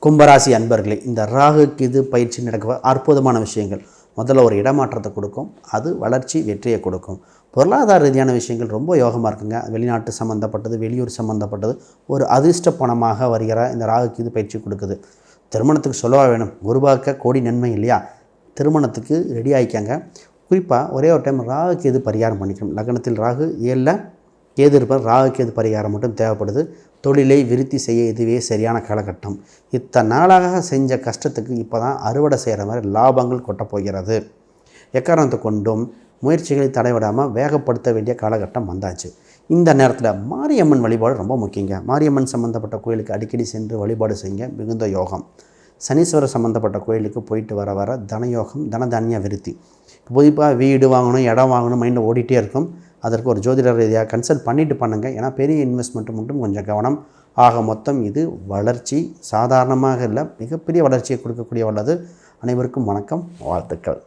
கும்பராசி அன்பர்களே, இந்த ராகு கேது பயிற்சி நடக்க அற்புதமான விஷயங்கள். முதல்ல ஒரு இடமாற்றத்தை கொடுக்கும், அது வளர்ச்சி வெற்றியை கொடுக்கும். பொருளாதார ரீதியான விஷயங்கள் ரொம்ப யோகமாக இருக்குங்க. வெளிநாட்டு சம்மந்தப்பட்டது, வெளியூர் சம்மந்தப்பட்டது ஒரு அதிர்ஷ்ட பணமாக வருகிற இந்த ராகு கேது பயிற்சி கொடுக்குது. திருமணத்துக்கு சொல்லவா வேணும், குரு பார்க்க கோடி நன்மை இல்லையா? திருமணத்துக்கு ரெடி ஆகிக்காங்க. குறிப்பாக ஒரே ஒரு டைம் ராகு கேது பரிகாரம் பண்ணிக்கணும். லக்னத்தில் ராகு 7ல் கேது இருப்பார். ராகு கேது பரிகாரம் மட்டும் தேவைப்படுது. தொழிலை விருத்தி செய்ய இதுவே சரியான காலகட்டம். இத்தனை நாளாக செஞ்ச கஷ்டத்துக்கு இப்போ தான் அறுவடை செய்கிற மாதிரி லாபங்கள் கொட்டப் போகிறது. எக்காரணத்தை கொண்டும் முயற்சிகளை தடைவிடாமல் வேகப்படுத்த வேண்டிய காலகட்டம் வந்தாச்சு. இந்த நேரத்தில் மாரியம்மன் வழிபாடு ரொம்ப முக்கியங்க. மாரியம்மன் சம்மந்தப்பட்ட கோயிலுக்கு அடிக்கடி சென்று வழிபாடு செய்ய மிகுந்த யோகம். சனீஸ்வரர் சம்மந்தப்பட்ட கோயிலுக்கு போயிட்டு வர வர தனயோகம், தனதானிய விருத்தி. பொதுவாக வீடு வாங்கணும், இடம் வாங்கணும் மைண்டில் ஓடிட்டே இருக்கும். அதற்கு ஒரு ஜோதிடர் ரீதியாக கன்சல்ட் பண்ணிவிட்டு பண்ணுங்கள். ஏன்னா பெரிய இன்வெஸ்ட்மெண்ட்டு மட்டும் கொஞ்சம் கவனம். ஆக மொத்தம் இது வளர்ச்சி சாதாரணமாக இல்லை, மிகப்பெரிய வளர்ச்சியை கொடுக்கக்கூடிய உள்ளது. அனைவருக்கும் வணக்கம், வாழ்த்துக்கள்.